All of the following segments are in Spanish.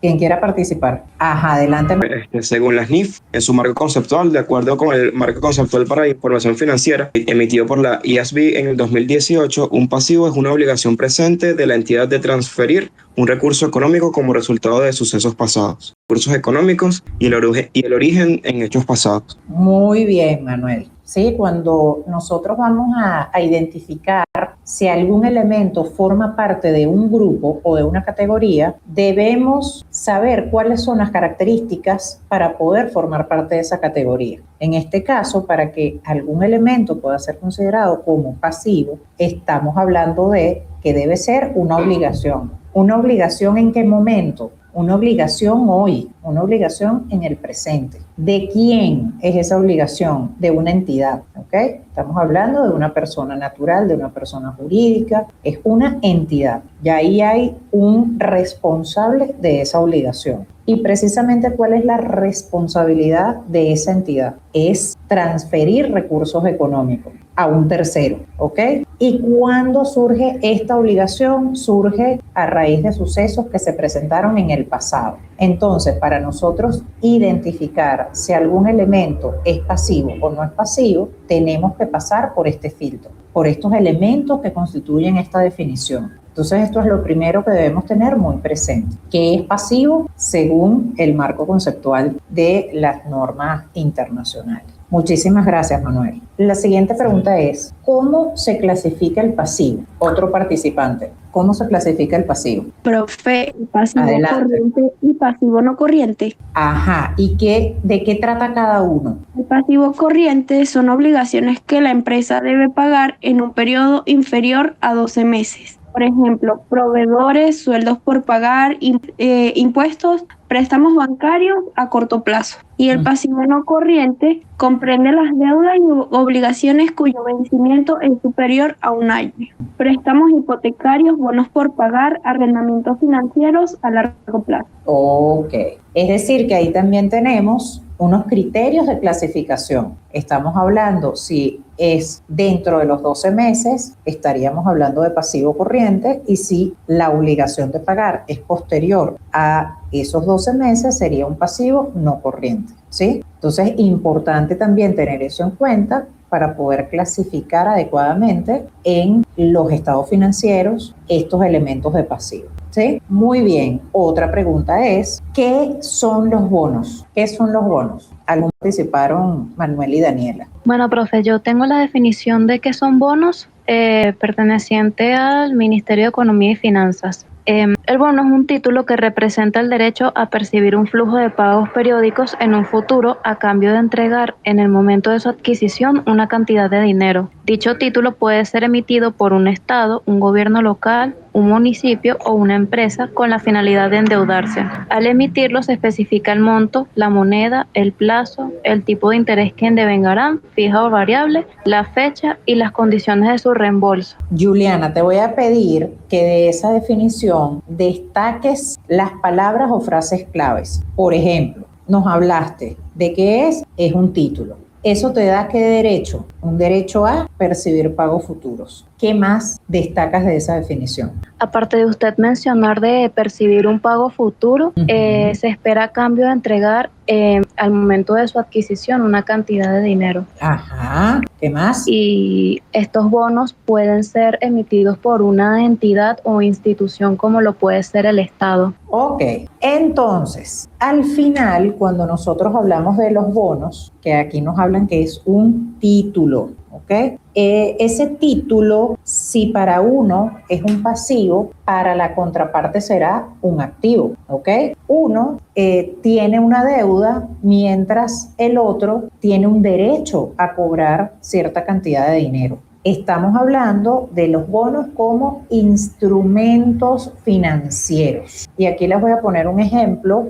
Quien quiera participar. Ajá, adelante. Según la SNIF, en su marco conceptual, de acuerdo con el marco conceptual para información financiera emitido por la IASB en el 2018, un pasivo es una obligación presente de la entidad de transferir un recurso económico como resultado de sucesos pasados, recursos económicos y el origen en hechos pasados. Muy bien, Manuel. Sí, cuando nosotros vamos a identificar si algún elemento forma parte de un grupo o de una categoría, debemos saber cuáles son las características para poder formar parte de esa categoría. En este caso, para que algún elemento pueda ser considerado como pasivo, estamos hablando de que debe ser una obligación. ¿Una obligación en qué momento? Una obligación hoy, una obligación en el presente. ¿De quién es esa obligación? De una entidad, ¿ok? Estamos hablando de una persona natural, de una persona jurídica, es una entidad. Y ahí hay un responsable de esa obligación. Y precisamente, ¿cuál es la responsabilidad de esa entidad? Es transferir recursos económicos a un tercero, ¿ok? ¿Y cuándo surge esta obligación? Surge a raíz de sucesos que se presentaron en el pasado. Entonces, para nosotros identificar si algún elemento es pasivo o no es pasivo, tenemos que pasar por este filtro, por estos elementos que constituyen esta definición. Entonces, esto es lo primero que debemos tener muy presente. ¿Qué es pasivo? Según el marco conceptual de las normas internacionales. Muchísimas gracias, Manuel. La siguiente pregunta es, ¿cómo se clasifica el pasivo? Otro participante. ¿Cómo se clasifica el pasivo? Profe, pasivo Adelante. corriente y pasivo no corriente. Ajá, ¿y de qué trata cada uno? El pasivo corriente son obligaciones que la empresa debe pagar en un periodo inferior a 12 meses. Por ejemplo, proveedores, sueldos por pagar, impuestos, préstamos bancarios a corto plazo. Y el pasivo no corriente comprende las deudas y obligaciones cuyo vencimiento es superior a un año. Préstamos hipotecarios, bonos por pagar, arrendamientos financieros a largo plazo. Ok, es decir que ahí también tenemos unos criterios de clasificación. Estamos hablando, si es dentro de los 12 meses, estaríamos hablando de pasivo corriente, y si la obligación de pagar es posterior a esos 12 meses, sería un pasivo no corriente, ¿sí? Entonces, importante también tener eso en cuenta para poder clasificar adecuadamente en los estados financieros estos elementos de pasivo. ¿Sí? Muy bien. Otra pregunta es, ¿qué son los bonos? ¿Qué son los bonos? Algunos participaron, Manuel y Daniela. Bueno, profe, yo tengo la definición de qué son bonos perteneciente al Ministerio de Economía y Finanzas. El bono es un título que representa el derecho a percibir un flujo de pagos periódicos en un futuro a cambio de entregar en el momento de su adquisición una cantidad de dinero. Dicho título puede ser emitido por un estado, un gobierno local, un municipio o una empresa con la finalidad de endeudarse. Al emitirlo se especifica el monto, la moneda, el plazo, el tipo de interés que devengarán, fija o variable, la fecha y las condiciones de su reembolso. Juliana, te voy a pedir que de esa definición destaques las palabras o frases claves. Por ejemplo, nos hablaste de qué es un título. ¿Eso te da qué derecho? Un derecho a percibir pagos futuros. ¿Qué más destacas de esa definición? Aparte de usted mencionar de percibir un pago futuro, se espera a cambio de entregar al momento de su adquisición una cantidad de dinero. Ajá, ¿qué más? Y estos bonos pueden ser emitidos por una entidad o institución como lo puede ser el Estado. Ok, entonces, al final, cuando nosotros hablamos de los bonos, que aquí nos hablan que es un título, ¿ok? Ese título, si para uno es un pasivo, para la contraparte será un activo, ¿ok? Uno tiene una deuda mientras el otro tiene un derecho a cobrar cierta cantidad de dinero. Estamos hablando de los bonos como instrumentos financieros. Y aquí les voy a poner un ejemplo,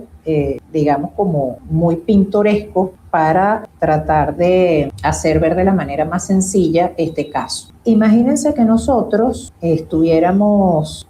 digamos como muy pintoresco, para tratar de hacer ver de la manera más sencilla este caso. Imagínense que nosotros estuviéramos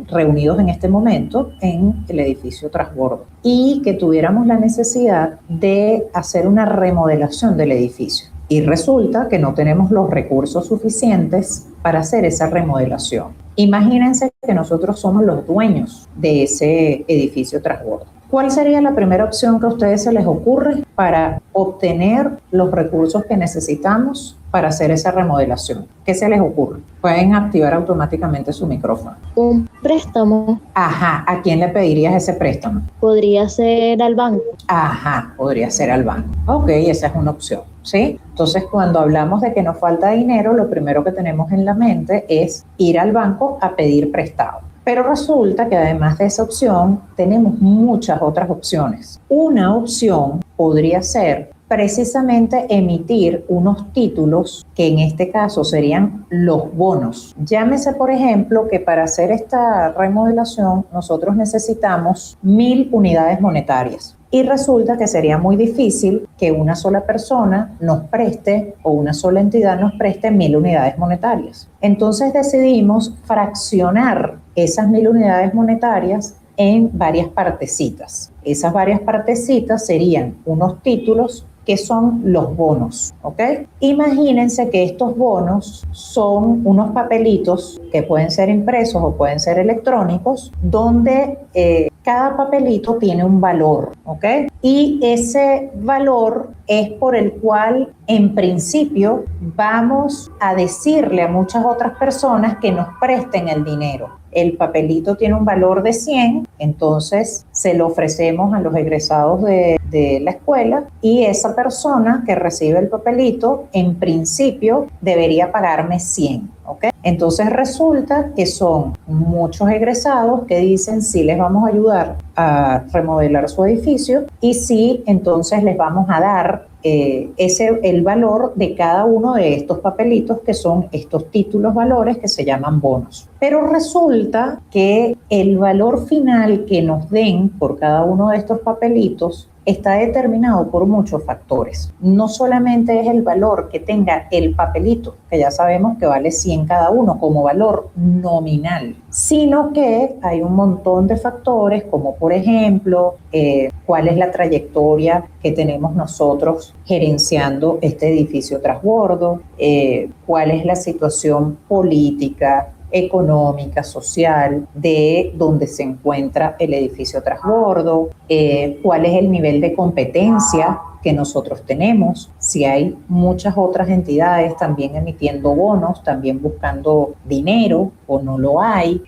reunidos en este momento en el edificio Transbordo y que tuviéramos la necesidad de hacer una remodelación del edificio. Y resulta que no tenemos los recursos suficientes para hacer esa remodelación. Imagínense que nosotros somos los dueños de ese edificio transbordo. ¿Cuál sería la primera opción que a ustedes se les ocurre para obtener los recursos que necesitamos para hacer esa remodelación? ¿Qué se les ocurre? Pueden activar automáticamente su micrófono. Un préstamo. Ajá, ¿a quién le pedirías ese préstamo? Podría ser al banco. Ajá, podría ser al banco. Ok, esa es una opción, ¿sí? Entonces, cuando hablamos de que nos falta dinero, lo primero que tenemos en la mente es ir al banco a pedir prestado. Pero resulta que además de esa opción, tenemos muchas otras opciones. Una opción podría ser precisamente emitir unos títulos que en este caso serían los bonos. Llámese, por ejemplo, que para hacer esta remodelación nosotros necesitamos 1.000 unidades monetarias. Y resulta que sería muy difícil que una sola persona nos preste o una sola entidad nos preste 1.000 unidades monetarias. Entonces decidimos fraccionar esas 1.000 unidades monetarias en varias partecitas. Esas varias partecitas serían unos títulos que son los bonos, ¿ok? Imagínense que estos bonos son unos papelitos que pueden ser impresos o pueden ser electrónicos, donde cada papelito tiene un valor, ¿ok? Y ese valor es por el cual, en principio, vamos a decirle a muchas otras personas que nos presten el dinero. El papelito tiene un valor de 100, entonces se lo ofrecemos a los egresados de la escuela y esa persona que recibe el papelito, en principio, debería pagarme 100, ¿ok? Entonces resulta que son muchos egresados que dicen sí les vamos a ayudar a remodelar su edificio y sí, entonces les vamos a dar el valor de cada uno de estos papelitos que son estos títulos valores que se llaman bonos. Pero resulta que el valor final que nos den por cada uno de estos papelitos está determinado por muchos factores. No solamente es el valor que tenga el papelito, que ya sabemos que vale 100 cada uno como valor nominal, sino que hay un montón de factores como por ejemplo cuál es la trayectoria que tenemos nosotros gerenciando este edificio transbordo, cuál es la situación política, económica, social, de donde se encuentra el edificio transbordo, cuál es el nivel de competencia que nosotros tenemos, si hay muchas otras entidades también emitiendo bonos, también buscando dinero o no lo hay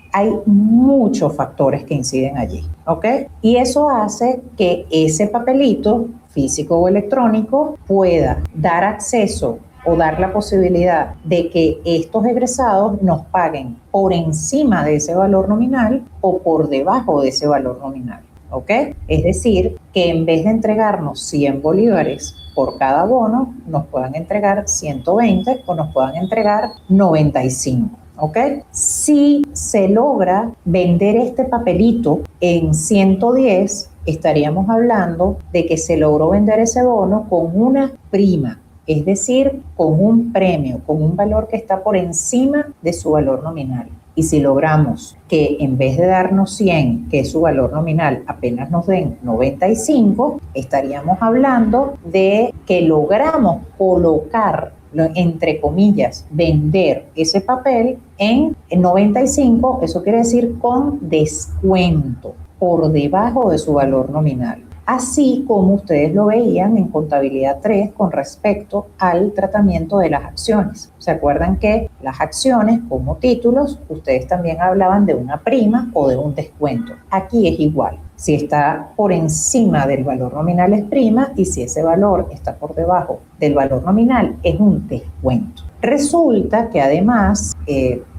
muchos factores que inciden allí, ¿ok? Y eso hace que ese papelito físico o electrónico pueda dar acceso o dar la posibilidad de que estos egresados nos paguen por encima de ese valor nominal o por debajo de ese valor nominal, ¿ok? Es decir, que en vez de entregarnos 100 bolívares por cada bono, nos puedan entregar 120 o nos puedan entregar 95, ¿ok? Si se logra vender este papelito en 110, estaríamos hablando de que se logró vender ese bono con una prima, es decir, con un premio, con un valor que está por encima de su valor nominal. Y si logramos que en vez de darnos 100, que es su valor nominal, apenas nos den 95, estaríamos hablando de que logramos colocar, entre comillas, vender ese papel en 95, eso quiere decir con descuento, por debajo de su valor nominal. Así como ustedes lo veían en contabilidad 3 con respecto al tratamiento de las acciones. ¿Se acuerdan que las acciones como títulos, ustedes también hablaban de una prima o de un descuento? Aquí es igual. Si está por encima del valor nominal es prima y si ese valor está por debajo del valor nominal es un descuento. Resulta que además,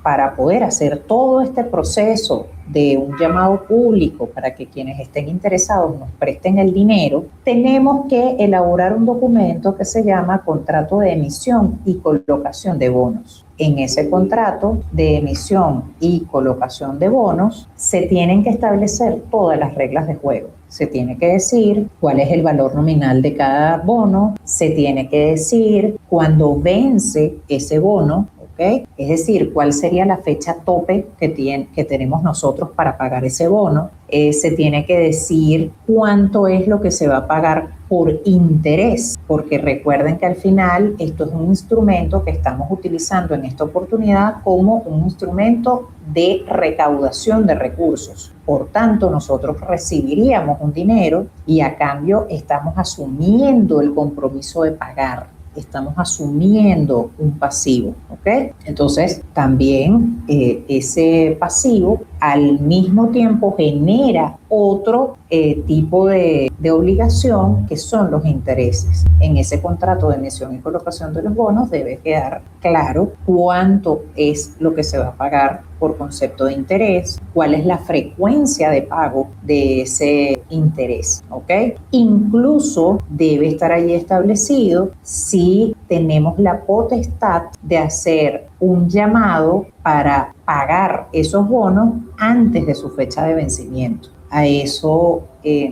para poder hacer todo este proceso de un llamado público para que quienes estén interesados nos presten el dinero, tenemos que elaborar un documento que se llama contrato de emisión y colocación de bonos. En ese contrato de emisión y colocación de bonos se tienen que establecer todas las reglas de juego. Se tiene que decir cuál es el valor nominal de cada bono, se tiene que decir cuándo vence ese bono, ¿ok? Es decir, cuál sería la fecha tope que tenemos nosotros para pagar ese bono. Se tiene que decir cuánto es lo que se va a pagar por interés porque recuerden que al final esto es un instrumento que estamos utilizando en esta oportunidad como un instrumento de recaudación de recursos. Por tanto, nosotros recibiríamos un dinero y a cambio estamos asumiendo el compromiso de pagar. Estamos asumiendo un pasivo, ¿ok? Entonces, también ese pasivo al mismo tiempo genera otro tipo de obligación, que son los intereses. En ese contrato de emisión y colocación de los bonos debe quedar claro cuánto es lo que se va a pagar por concepto de interés, cuál es la frecuencia de pago de ese interés, ¿ok? Incluso debe estar allí establecido si tenemos la potestad de hacer un llamado para pagar esos bonos antes de su fecha de vencimiento. A eso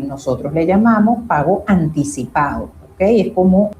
nosotros le llamamos pago anticipado, ¿ok? Es como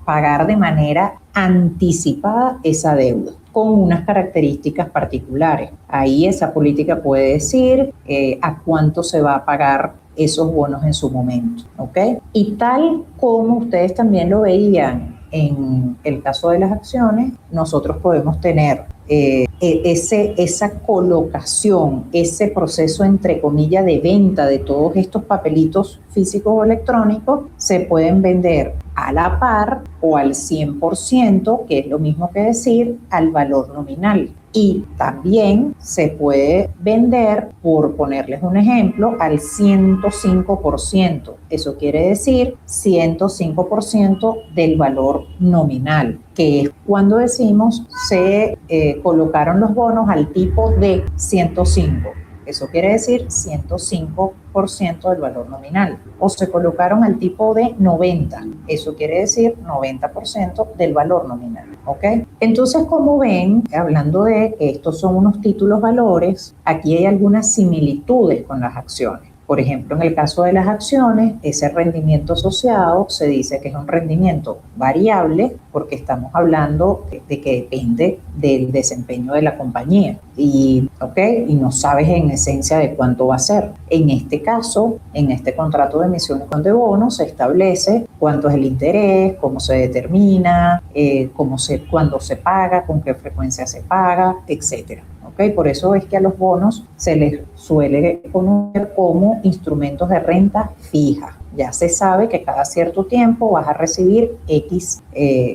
pagar de manera anticipada esa deuda, con unas características particulares. Ahí esa política puede decir a cuánto se va a pagar esos bonos en su momento, ¿ok? Y tal como ustedes también lo veían en el caso de las acciones, nosotros podemos tener esa colocación, ese proceso entre comillas de venta de todos estos papelitos físicos o electrónicos, se pueden vender a la par o al 100%, que es lo mismo que decir al valor nominal. Y también se puede vender, por ponerles un ejemplo, al 105%. Eso quiere decir 105% del valor nominal, que es cuando decimos se colocaron los bonos al tipo de 105. Eso quiere decir 105% del valor nominal. O se colocaron al tipo de 90. Eso quiere decir 90% del valor nominal. ¿Ok? Entonces, como ven, hablando de que estos son unos títulos valores, aquí hay algunas similitudes con las acciones. Por ejemplo, en el caso de las acciones, ese rendimiento asociado se dice que es un rendimiento variable porque estamos hablando de que depende del desempeño de la compañía y no sabes en esencia de cuánto va a ser. En este caso, en este contrato de emisión de bonos se establece cuánto es el interés, cómo se determina, cuándo se paga, con qué frecuencia se paga, etcétera. ¿Okay? Por eso es que a los bonos se les suele conocer como instrumentos de renta fija. Ya se sabe que cada cierto tiempo vas a recibir X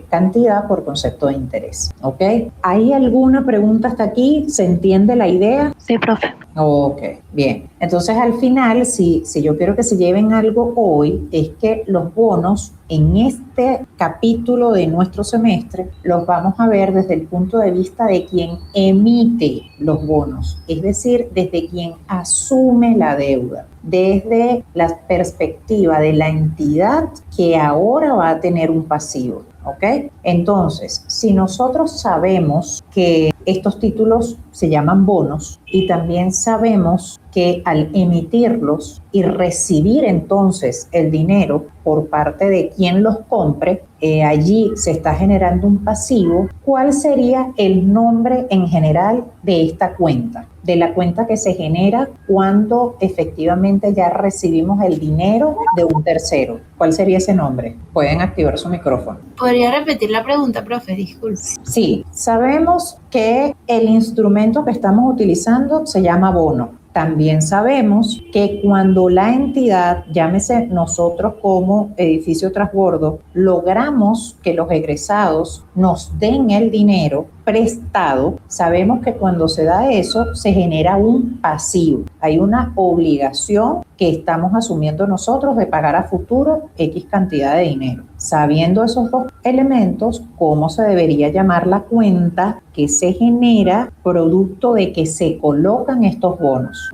cantidad por concepto de interés. ¿Ok? ¿Hay alguna pregunta hasta aquí? ¿Se entiende la idea? Sí, profe. Ok, bien. Entonces, al final, si yo quiero que se lleven algo hoy, es que los bonos en este capítulo de nuestro semestre los vamos a ver desde el punto de vista de quien emite los bonos, es decir, desde quien asume la deuda, desde la perspectiva de la entidad que ahora va a tener un pasivo. ¿Ok? Entonces, si nosotros sabemos que estos títulos se llaman bonos y también sabemos que al emitirlos y recibir entonces el dinero por parte de quien los compre, allí se está generando un pasivo. ¿Cuál sería el nombre en general de esta cuenta? De la cuenta que se genera cuando efectivamente ya recibimos el dinero de un tercero. ¿Cuál sería ese nombre? Pueden activar su micrófono. ¿Podría repetir la pregunta, profe? Disculpe. Sí, sabemos que el instrumento que estamos utilizando se llama bono. También sabemos que cuando la entidad, llámese nosotros como edificio transbordo, logramos que los egresados nos den el dinero prestado, sabemos que cuando se da eso se genera un pasivo. Hay una obligación que estamos asumiendo nosotros de pagar a futuro X cantidad de dinero. Sabiendo esos dos elementos, ¿cómo se debería llamar la cuenta que se genera producto de que se colocan estos bonos?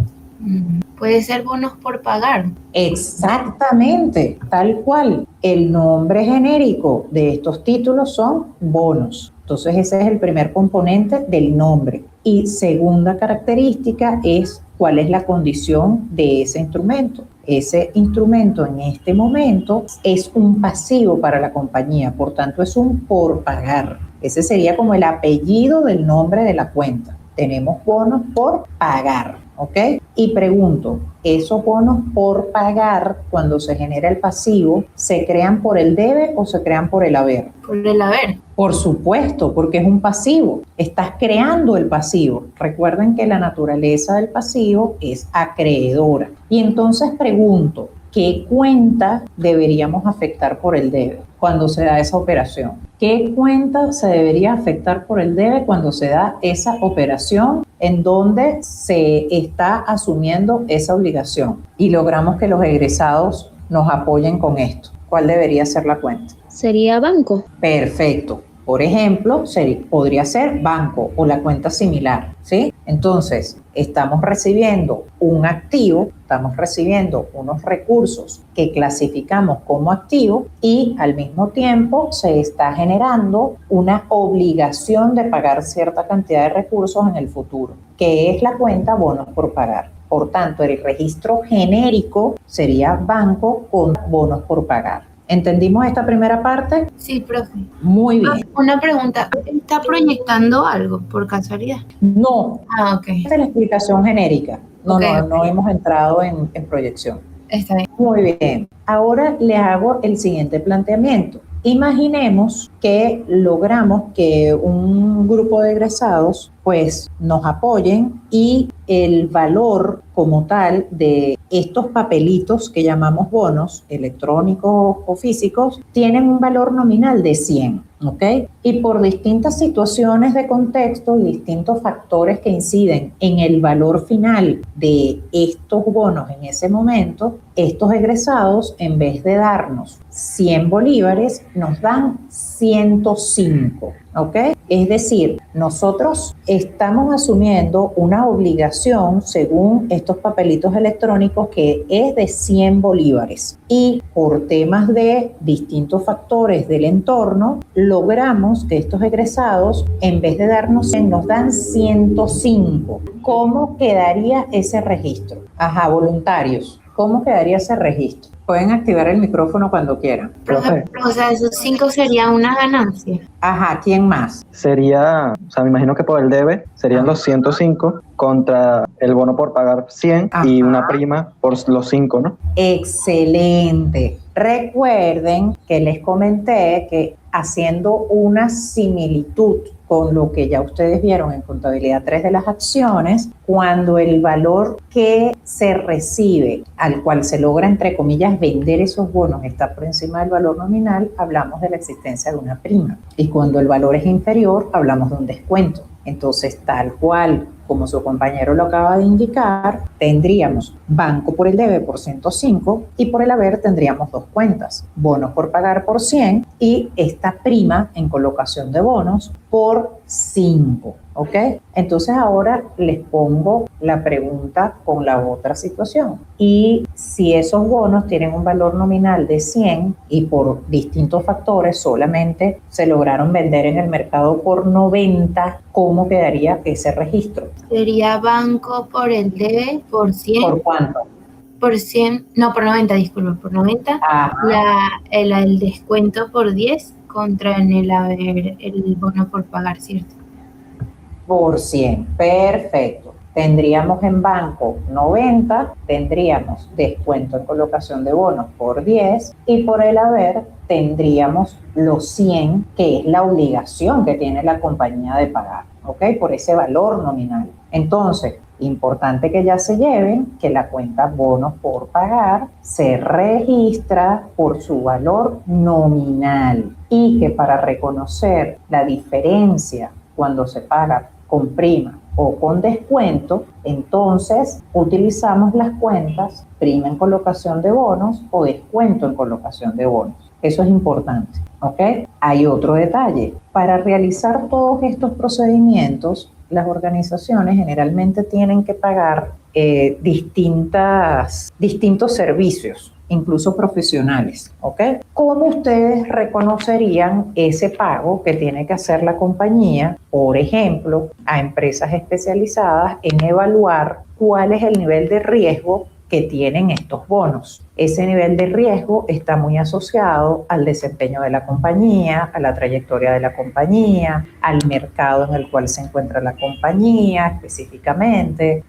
Puede ser bonos por pagar. Exactamente, tal cual. El nombre genérico de estos títulos son bonos. Entonces ese es el primer componente del nombre. Y segunda característica es cuál es la condición de ese instrumento. Ese instrumento en este momento es un pasivo para la compañía, por tanto es un por pagar. Ese sería como el apellido del nombre de la cuenta. Tenemos bonos por pagar, ¿ok? Y pregunto, ¿esos bonos por pagar, cuando se genera el pasivo, se crean por el debe o se crean por el haber? Por el haber. Por supuesto, porque es un pasivo. Estás creando el pasivo. Recuerden que la naturaleza del pasivo es acreedora. Y entonces pregunto, ¿qué cuenta deberíamos afectar por el debe cuando se da esa operación? ¿Qué cuenta se debería afectar por el debe cuando se da esa operación en donde se está asumiendo esa obligación? Y logramos que los egresados nos apoyen con esto. ¿Cuál debería ser la cuenta? Sería banco. Perfecto. Por ejemplo, podría ser banco o la cuenta similar, ¿sí? Entonces, estamos recibiendo un activo, estamos recibiendo unos recursos que clasificamos como activo y al mismo tiempo se está generando una obligación de pagar cierta cantidad de recursos en el futuro, que es la cuenta bonos por pagar. Por tanto, el registro genérico sería banco con bonos por pagar. ¿Entendimos esta primera parte? Sí, profe. Muy bien. Una pregunta, ¿está proyectando algo por casualidad? No, Ah, ok. esta es la explicación genérica. No, Ok, no hemos entrado en proyección. Está bien. Muy bien. Ahora le hago el siguiente planteamiento. Imaginemos que logramos que un grupo de egresados pues nos apoyen y el valor como tal de estos papelitos que llamamos bonos electrónicos o físicos tienen un valor nominal de 100, ¿ok? Y por distintas situaciones de contexto y distintos factores que inciden en el valor final de estos bonos en ese momento, estos egresados, en vez de darnos 100 bolívares, nos dan 105, ¿ok? Es decir, nosotros estamos asumiendo una obligación según estos papelitos electrónicos que es de 100 bolívares y por temas de distintos factores del entorno logramos que estos egresados en vez de darnos 100 nos dan 105. ¿Cómo quedaría ese registro? Ajá, voluntarios. ¿Cómo quedaría ese registro? Pueden activar el micrófono cuando quieran. Profe, o sea, esos 5 sería una ganancia. Ajá, ¿quién más? Sería, o sea, me imagino que por el debe serían los 105 contra el bono por pagar 100 y una prima por los 5, ¿no? Excelente. Recuerden que les comenté que haciendo una similitud con lo que ya ustedes vieron en contabilidad 3 de las acciones, cuando el valor que se recibe, al cual se logra, entre comillas, vender esos bonos está por encima del valor nominal, hablamos de la existencia de una prima. Y cuando el valor es inferior, hablamos de un descuento. Entonces, tal cual como su compañero lo acaba de indicar, tendríamos banco por el debe por 105 y por el haber tendríamos dos cuentas, bonos por pagar por 100 y esta prima en colocación de bonos por 5, ¿ok? Entonces ahora les pongo la pregunta con la otra situación. Y si esos bonos tienen un valor nominal de 100 y por distintos factores solamente se lograron vender en el mercado por 90, ¿cómo quedaría ese registro? Sería banco por el debe por 100. ¿Por cuánto? Por 100, no, por 90, disculpa, por 90. El descuento por 10 contra en el haber el bono por pagar, ¿cierto? Por 100, perfecto. Tendríamos en banco 90, tendríamos descuento en colocación de bonos por 10 y por el haber tendríamos los 100, que es la obligación que tiene la compañía de pagar, ¿ok? Por ese valor nominal. Entonces, importante que ya se lleven que la cuenta bonos por pagar se registra por su valor nominal y que para reconocer la diferencia cuando se paga con prima o con descuento, entonces utilizamos las cuentas prima en colocación de bonos o descuento en colocación de bonos. Eso es importante, ¿ok? Hay otro detalle. Para realizar todos estos procedimientos, las organizaciones generalmente tienen que pagar distintos servicios, incluso profesionales, ¿ok? ¿Cómo ustedes reconocerían ese pago que tiene que hacer la compañía, por ejemplo, a empresas especializadas en evaluar cuál es el nivel de riesgo que tienen estos bonos. Ese nivel de riesgo está muy asociado al desempeño de la compañía, a la trayectoria de la compañía, al mercado en el cual se encuentra la compañía específicamente,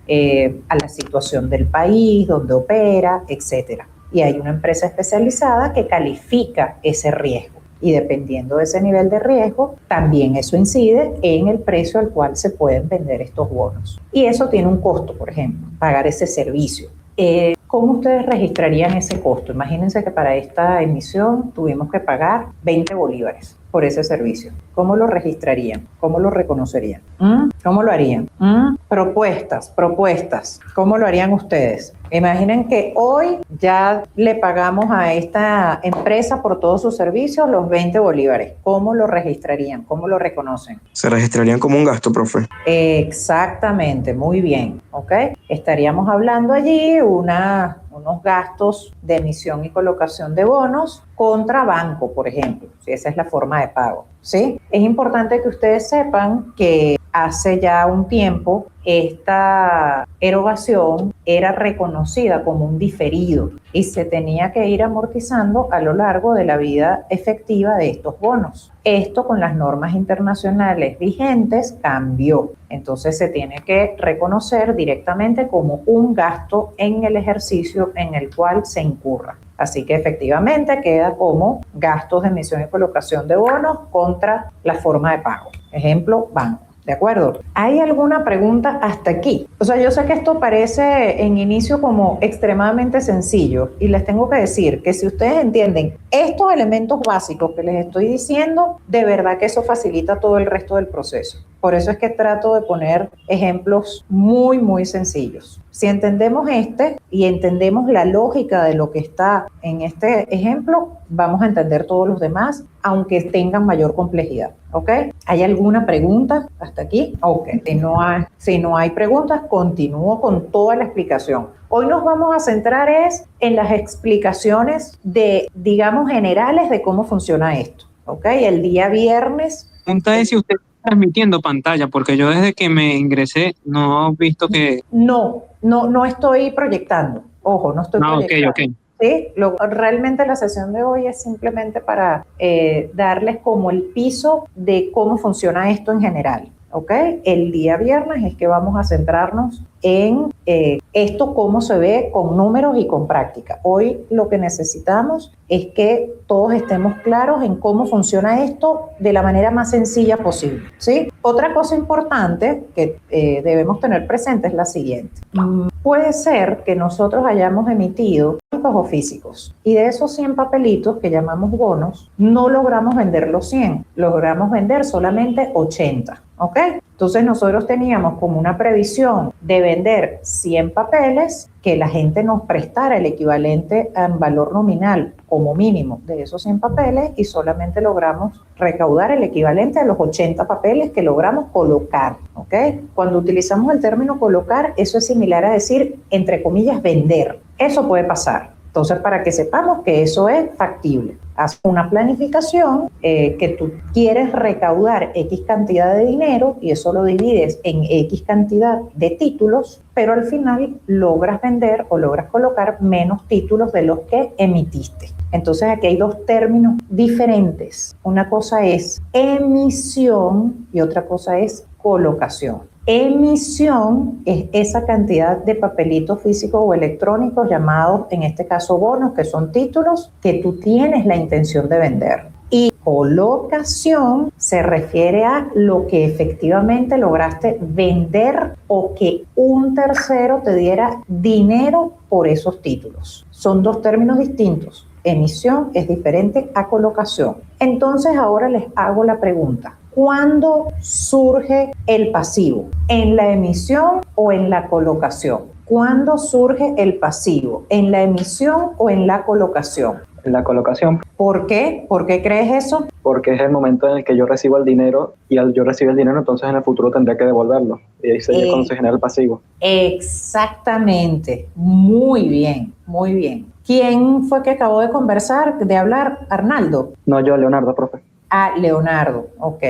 a la situación del país donde opera, etc. Y hay una empresa especializada que califica ese riesgo. Y dependiendo de ese nivel de riesgo, también eso incide en el precio al cual se pueden vender estos bonos. Y eso tiene un costo, por ejemplo, pagar ese servicio. ¿Cómo ustedes registrarían ese costo? Imagínense que para esta emisión tuvimos que pagar 20 bolívares por ese servicio. ¿Cómo lo registrarían? ¿Cómo lo reconocerían? ¿Cómo lo harían? Propuestas. ¿Cómo lo harían ustedes? Imaginen que hoy ya le pagamos a esta empresa por todos sus servicios los 20 bolívares. ¿Cómo lo registrarían? ¿Cómo lo reconocen? Se registrarían como un gasto, profe. Exactamente, muy bien, ¿ok? Estaríamos hablando allí unos gastos de emisión y colocación de bonos contra banco, por ejemplo, si esa es la forma de pago, ¿sí? Es importante que ustedes sepan que hace ya un tiempo esta erogación era reconocida como un diferido y se tenía que ir amortizando a lo largo de la vida efectiva de estos bonos. Esto con las normas internacionales vigentes cambió. Entonces se tiene que reconocer directamente como un gasto en el ejercicio en el cual se incurra. Así que efectivamente queda como gastos de emisión y colocación de bonos contra la forma de pago. Ejemplo, banco. ¿De acuerdo? ¿Hay alguna pregunta hasta aquí? O sea, yo sé que esto parece en inicio como extremadamente sencillo y les tengo que decir que si ustedes entienden estos elementos básicos que les estoy diciendo, de verdad que eso facilita todo el resto del proceso. Por eso es que trato de poner ejemplos muy, muy sencillos. Si entendemos y entendemos la lógica de lo que está en este ejemplo, vamos a entender todos los demás, aunque tengan mayor complejidad. ¿Ok? ¿Hay alguna pregunta hasta aquí? Ok. Si no hay preguntas, continúo con toda la explicación. Hoy nos vamos a centrar en las explicaciones digamos, generales de cómo funciona esto. ¿Ok? El día viernes. La pregunta es si usted está transmitiendo pantalla, porque yo desde que me ingresé no he visto que... No estoy proyectando. Ojo, no estoy proyectando. Ok. ¿Sí? Realmente la sesión de hoy es simplemente para darles como el piso de cómo funciona esto en general. ¿Ok? El día viernes es que vamos a centrarnos en esto, cómo se ve con números y con práctica. Hoy lo que necesitamos es que todos estemos claros en cómo funciona esto de la manera más sencilla posible, ¿sí? Otra cosa importante que debemos tener presente es la siguiente. Puede ser que nosotros hayamos emitido o físicos y de esos 100 papelitos que llamamos bonos, no logramos vender los 100, logramos vender solamente 80, ¿ok? Entonces nosotros teníamos como una previsión de vender 100 papeles, que la gente nos prestara el equivalente en valor nominal como mínimo de esos 100 papeles y solamente logramos recaudar el equivalente a los 80 papeles que logramos colocar, ¿ok? Cuando utilizamos el término colocar, eso es similar a decir, entre comillas, vender. Eso puede pasar. Entonces, para que sepamos que eso es factible, haz una planificación que tú quieres recaudar X cantidad de dinero y eso lo divides en X cantidad de títulos, pero al final logras vender o logras colocar menos títulos de los que emitiste. Entonces, aquí hay dos términos diferentes. Una cosa es emisión y otra cosa es colocación. Emisión es esa cantidad de papelitos físicos o electrónicos llamados, en este caso, bonos, que son títulos que tú tienes la intención de vender. Y colocación se refiere a lo que efectivamente lograste vender o que un tercero te diera dinero por esos títulos. Son dos términos distintos. Emisión es diferente a colocación. Entonces, ahora les hago la pregunta. ¿Cuándo surge el pasivo? ¿En la emisión o en la colocación? ¿Cuándo surge el pasivo? ¿En la emisión o en la colocación? En la colocación. ¿Por qué? ¿Por qué crees eso? Porque es el momento en el que yo recibo el dinero y al yo recibir el dinero, entonces en el futuro tendría que devolverlo. Y ahí sería cuando se genera el pasivo. Exactamente. Muy bien, muy bien. ¿Quién fue que acabó de hablar? ¿Arnaldo? No, yo, Leonardo, profe. Ah, Leonardo. Ok.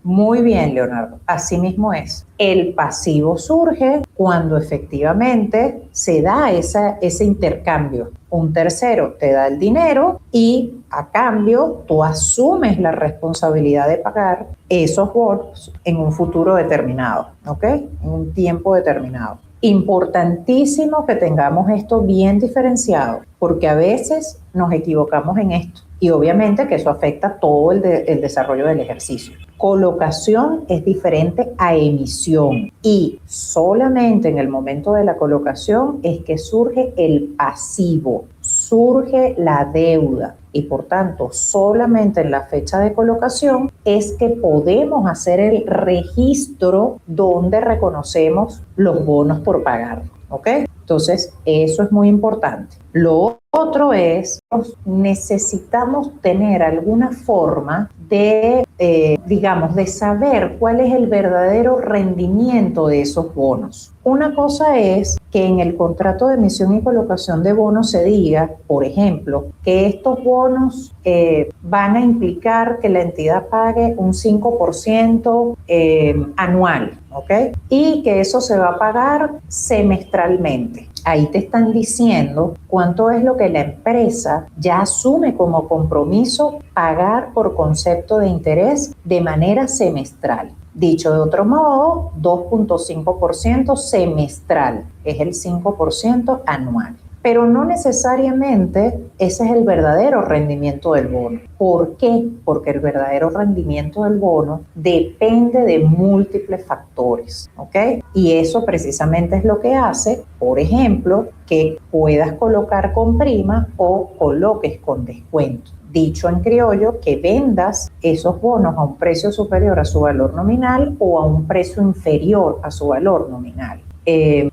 Muy bien, Leonardo. Así mismo es. El pasivo surge cuando efectivamente se da ese intercambio. Un tercero te da el dinero y a cambio tú asumes la responsabilidad de pagar esos bonos en un futuro determinado, ¿ok? En un tiempo determinado. Importantísimo que tengamos esto bien diferenciado, porque a veces nos equivocamos en esto y obviamente que eso afecta todo el desarrollo del ejercicio. Colocación es diferente a emisión y solamente en el momento de la colocación es que surge el pasivo, surge la deuda y por tanto solamente en la fecha de colocación es que podemos hacer el registro donde reconocemos los bonos por pagar, ¿ok? Entonces eso es muy importante. Lo otro es, necesitamos tener alguna forma de, de saber cuál es el verdadero rendimiento de esos bonos. Una cosa es que en el contrato de emisión y colocación de bonos se diga, por ejemplo, que estos bonos van a implicar que la entidad pague un 5% anual, ¿ok? Y que eso se va a pagar semestralmente. Ahí te están diciendo cuánto es lo que la empresa ya asume como compromiso pagar por concepto de interés de manera semestral. Dicho de otro modo, 2.5% semestral, es el 5% anual. Pero no necesariamente ese es el verdadero rendimiento del bono. ¿Por qué? Porque el verdadero rendimiento del bono depende de múltiples factores, ¿ok? Y eso precisamente es lo que hace, por ejemplo, que puedas colocar con prima o coloques con descuento. Dicho en criollo, que vendas esos bonos a un precio superior a su valor nominal o a un precio inferior a su valor nominal.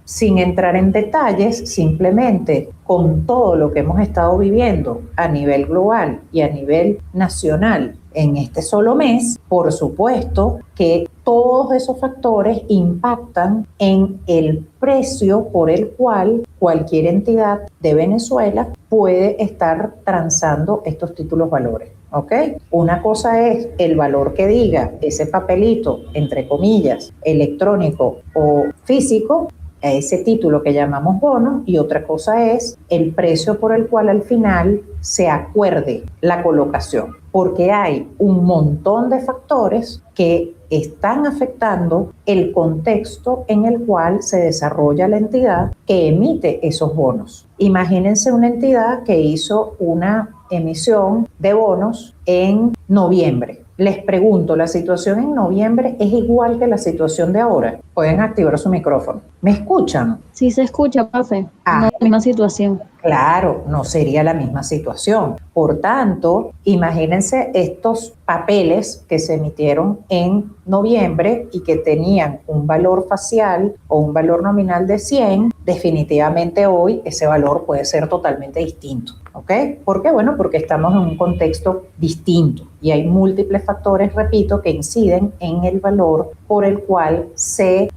Sin entrar en detalles, simplemente con todo lo que hemos estado viviendo a nivel global y a nivel nacional en este solo mes, por supuesto que todos esos factores impactan en el precio por el cual cualquier entidad de Venezuela puede estar transando estos títulos valores. ¿Ok? Una cosa es el valor que diga ese papelito, entre comillas, electrónico o físico, a ese título que llamamos bono, y otra cosa es el precio por el cual al final se acuerde la colocación, porque hay un montón de factores que están afectando el contexto en el cual se desarrolla la entidad que emite esos bonos. Imagínense una entidad que hizo una emisión de bonos en noviembre. Les pregunto, ¿la situación en noviembre es igual que la situación de ahora? Pueden activar su micrófono. ¿Me escuchan? Sí se escucha, profe. No es la misma situación. Claro, no sería la misma situación. Por tanto, imagínense estos papeles que se emitieron en noviembre y que tenían un valor facial o un valor nominal de 100, definitivamente hoy ese valor puede ser totalmente distinto. ¿Ok? ¿Por qué? Bueno, porque estamos en un contexto distinto y hay múltiples factores, repito, que inciden en el valor por el cual se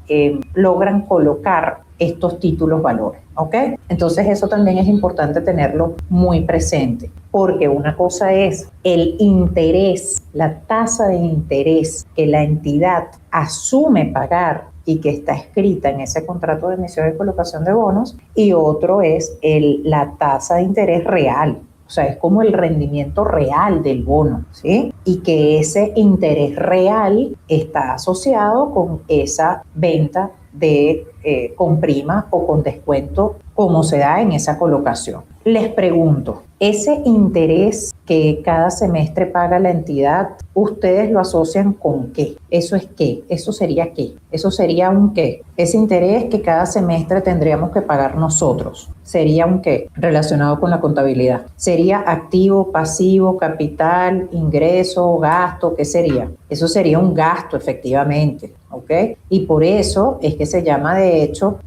logran colocar estos títulos valores, ¿ok? Entonces eso también es importante tenerlo muy presente, porque una cosa es el interés, la tasa de interés que la entidad asume pagar y que está escrita en ese contrato de emisión y colocación de bonos, y otro es la tasa de interés real. O sea, es como el rendimiento real del bono, ¿sí? Y que ese interés real está asociado con esa venta con prima o con descuento como se da en esa colocación. Les pregunto, ese interés que cada semestre paga la entidad, ¿ustedes lo asocian con qué? ¿Eso es qué? ¿Eso sería qué? ¿Eso sería un qué? Ese interés que cada semestre tendríamos que pagar nosotros, ¿sería un qué? Relacionado con la contabilidad. ¿Sería activo, pasivo, capital, ingreso, gasto? ¿Qué sería? Eso sería un gasto, efectivamente, ¿ok? Y por eso es que se llama, de hecho,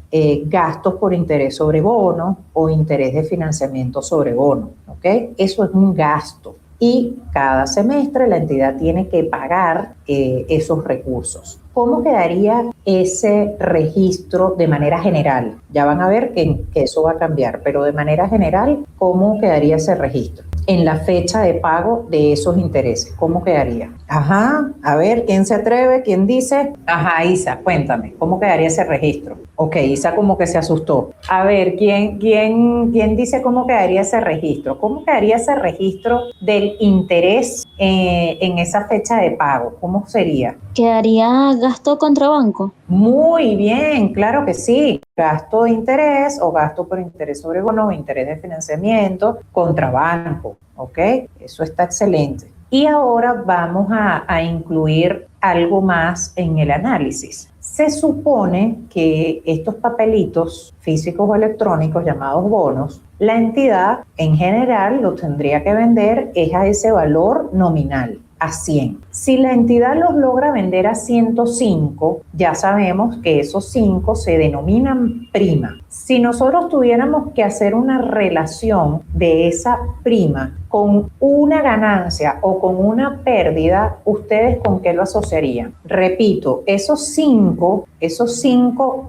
gastos por interés sobre bono o interés de financiamiento sobre bono, ¿ok? Eso es un gasto. Y cada semestre la entidad tiene que pagar esos recursos. ¿Cómo quedaría ese registro de manera general? Ya van a ver que eso va a cambiar, pero de manera general, ¿cómo quedaría ese registro? En la fecha de pago de esos intereses, ¿cómo quedaría? Ajá, a ver, ¿quién se atreve? ¿Quién dice? Ajá, Isa, cuéntame, ¿cómo quedaría ese registro? Ok, Isa como que se asustó. A ver, ¿quién dice cómo quedaría ese registro? ¿Cómo quedaría ese registro del interés en esa fecha de pago? ¿Cómo sería? ¿Quedaría gasto contra banco? Muy bien, claro que sí. Gasto de interés o gasto por interés sobre bono o interés de financiamiento contra banco, ¿ok? Eso está excelente. Y ahora vamos a incluir algo más en el análisis. Se supone que estos papelitos físicos o electrónicos llamados bonos, la entidad en general lo tendría que vender es a ese valor nominal, a 100. Si la entidad los logra vender a 105, ya sabemos que esos 5 se denominan prima. Si nosotros tuviéramos que hacer una relación de esa prima con una ganancia o con una pérdida, ¿ustedes con qué lo asociarían? Repito, esos 5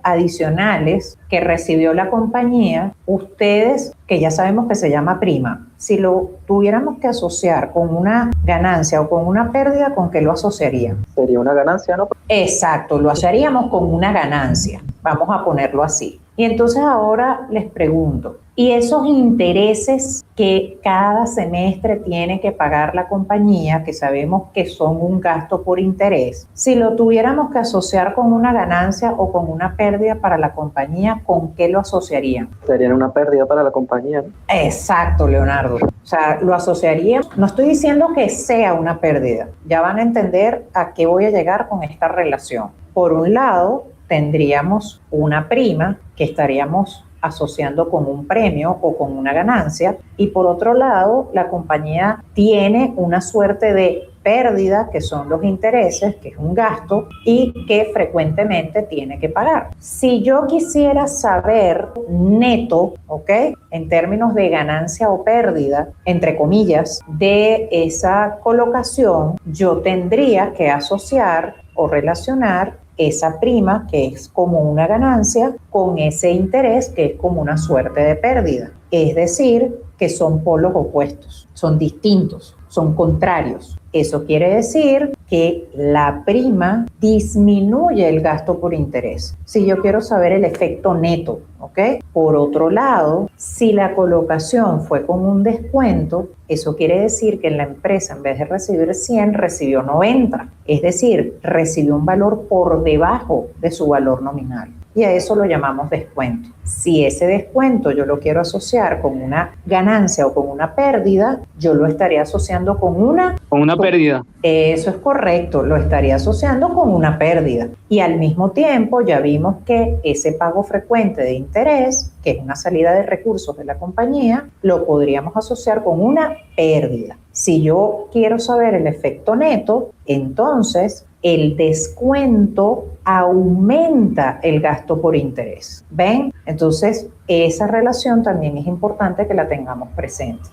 adicionales que recibió la compañía, ustedes, que ya sabemos que se llama prima, si lo tuviéramos que asociar con una ganancia o con una pérdida, ¿con qué lo asociarían? Sería una ganancia, ¿no? Exacto, lo asociaríamos con una ganancia, vamos a ponerlo así. Y entonces ahora les pregunto, ¿y esos intereses que cada semestre tiene que pagar la compañía, que sabemos que son un gasto por interés, si lo tuviéramos que asociar con una ganancia o con una pérdida para la compañía, ¿con qué lo asociarían? Sería una pérdida para la compañía, ¿no? Exacto, Leonardo. O sea, lo asociaría, no estoy diciendo que sea una pérdida, ya van a entender a qué voy a llegar con esta relación. Por un lado, tendríamos una prima que estaríamos asociando con un premio o con una ganancia, y por otro lado, la compañía tiene una suerte de pérdida, que son los intereses, que es un gasto y que frecuentemente tiene que pagar. Si yo quisiera saber neto, ¿ok? En términos de ganancia o pérdida, entre comillas, de esa colocación, yo tendría que asociar o relacionar esa prima, que es como una ganancia, con ese interés, que es como una suerte de pérdida. Es decir, que son polos opuestos, son distintos, son contrarios. Eso quiere decir que la prima disminuye el gasto por interés. Si yo quiero saber el efecto neto, ¿ok? Por otro lado, si la colocación fue con un descuento, eso quiere decir que la empresa, en vez de recibir 100, recibió 90. Es decir, recibió un valor por debajo de su valor nominal. Y a eso lo llamamos descuento. Si ese descuento yo lo quiero asociar con una ganancia o con una pérdida, yo lo estaría asociando con una pérdida. Eso es correcto, lo estaría asociando con una pérdida. Y al mismo tiempo ya vimos que ese pago frecuente de interés, que es una salida de recursos de la compañía, lo podríamos asociar con una pérdida. Si yo quiero saber el efecto neto, entonces el descuento aumenta el gasto por interés. ¿Ven? Entonces, esa relación también es importante que la tengamos presente.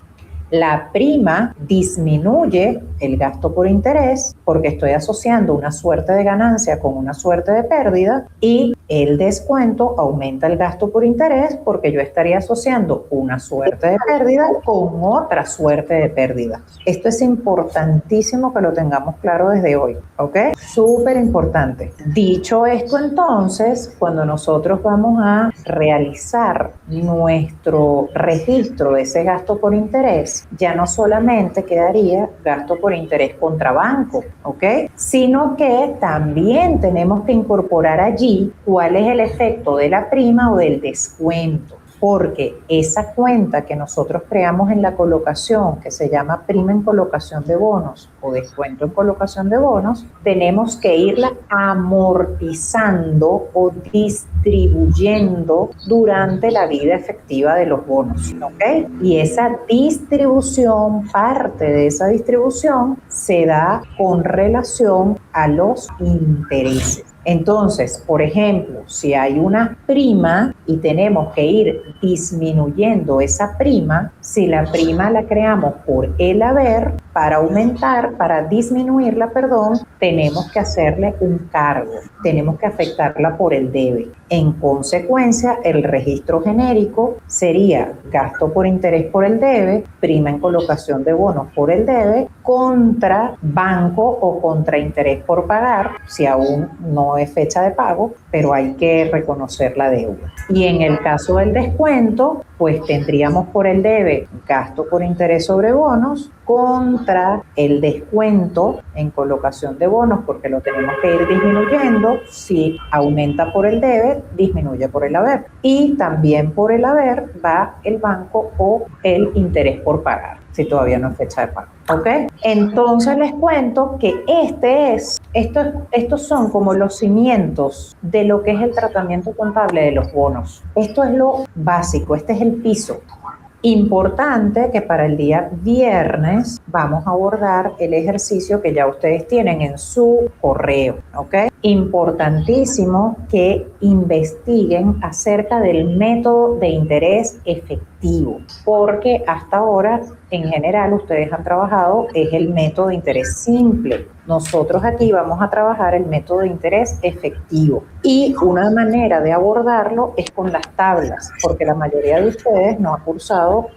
La prima disminuye el gasto por interés porque estoy asociando una suerte de ganancia con una suerte de pérdida, y el descuento aumenta el gasto por interés porque yo estaría asociando una suerte de pérdida con otra suerte de pérdida. Esto es importantísimo que lo tengamos claro desde hoy, ¿ok? Súper importante. Dicho esto, entonces, cuando nosotros vamos a realizar nuestro registro de ese gasto por interés, ya no solamente quedaría gasto por interés contra banco, ¿ok? Sino que también tenemos que incorporar allí cuál es el efecto de la prima o del descuento, porque esa cuenta que nosotros creamos en la colocación, que se llama prima en colocación de bonos o descuento en colocación de bonos, tenemos que irla amortizando o distribuyendo durante la vida efectiva de los bonos, ¿ok? Y esa distribución, parte de esa distribución, se da con relación a los intereses. Entonces, por ejemplo, si hay una prima y tenemos que ir disminuyendo esa prima, si la prima la creamos por el haber, para disminuirla, tenemos que hacerle un cargo, tenemos que afectarla por el debe. En consecuencia, el registro genérico sería gasto por interés por el debe, prima en colocación de bonos por el debe, contra banco o contra interés por pagar, si aún no es fecha de pago, pero hay que reconocer la deuda. Y en el caso del descuento, pues tendríamos por el debe gasto por interés sobre bonos contra el descuento en colocación de bonos, porque lo tenemos que ir disminuyendo. Si aumenta por el debe, disminuye por el haber. Y también por el haber va el banco o el interés por pagar, si todavía no es fecha de pago. ¿Ok? Entonces les cuento que estos son como los cimientos de lo que es el tratamiento contable de los bonos. Esto es lo básico, este es el piso. Importante que para el día viernes vamos a abordar el ejercicio que ya ustedes tienen en su correo, ¿ok? Importantísimo que investiguen acerca del método de interés efectivo, porque hasta ahora en general ustedes han trabajado es el método de interés simple. Nosotros aquí vamos a trabajar el método de interés efectivo y una manera de abordarlo es con las tablas, porque la mayoría de ustedes no ha cursado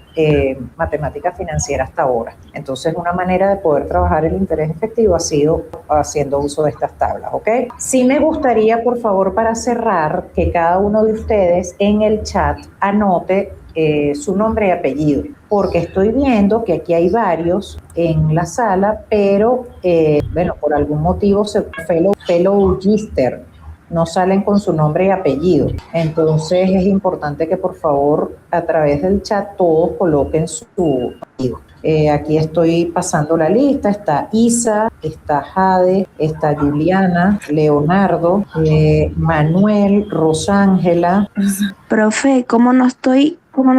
matemática financiera hasta ahora. Entonces, una manera de poder trabajar el interés efectivo ha sido haciendo uso de estas tablas, ¿ok? Sí me gustaría, por favor, para cerrar, que cada uno de ustedes en el chat anote su nombre y apellido, porque estoy viendo que aquí hay varios en la sala, pero bueno, por algún motivo fellow Gister no salen con su nombre y apellido. Entonces es importante que por favor a través del chat todos coloquen su apellido. Aquí estoy pasando la lista, está Isa, está Jade, está Juliana, Leonardo, Manuel, Rosángela. Profe, como no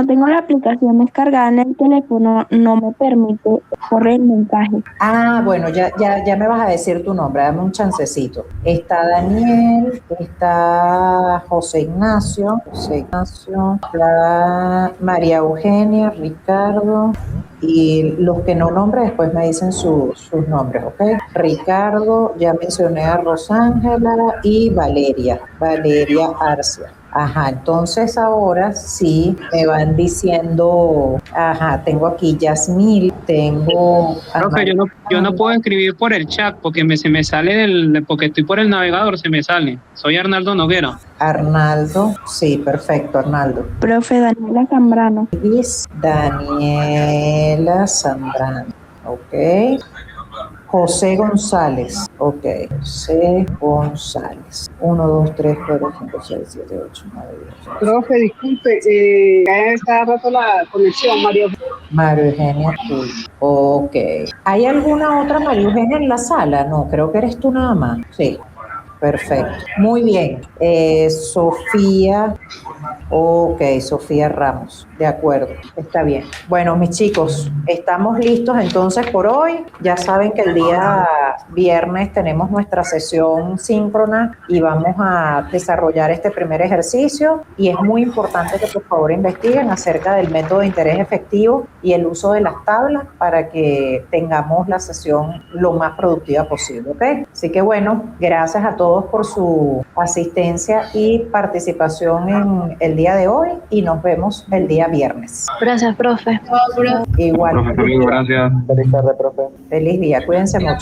tengo la aplicación descargada en el teléfono, no me permite correr el mensaje. Ah, bueno, ya me vas a decir tu nombre, dame un chancecito. Está Daniel, está José Ignacio, está María Eugenia, Ricardo, y los que no nombre después me dicen sus nombres, ¿ok? Ricardo, ya mencioné a Rosángela y Valeria Arcia. Ajá, entonces ahora sí me van diciendo, tengo aquí Yasmil, tengo... Profe, yo no puedo escribir por el chat porque se me sale porque estoy por el navegador, se me sale. Soy Arnaldo Noguera. Arnaldo, sí, perfecto, Arnaldo. Profe, Daniela Zambrano. Daniela Zambrano, ok. José González, ok, José González. 1, 2, 3, 4, 5, 6, 7, 8, 9, 10. Profe, disculpe, está rato la conexión, María Eugenia, ok. ¿Hay alguna otra María Eugenia en la sala? No, creo que eres tú nada más. Sí, perfecto. Muy bien. Sofía, ok, Sofía Ramos. De acuerdo, está bien. Bueno, mis chicos, estamos listos entonces por hoy. Ya saben que el día viernes tenemos nuestra sesión síncrona y vamos a desarrollar este primer ejercicio y es muy importante que por favor investiguen acerca del método de interés efectivo y el uso de las tablas para que tengamos la sesión lo más productiva posible, ¿ok? Así que bueno, gracias a todos por su asistencia y participación en el día de hoy y nos vemos el día viernes. Gracias, profe. Igual. Profe, gracias. Feliz tarde, profe. Feliz día, cuídense mucho.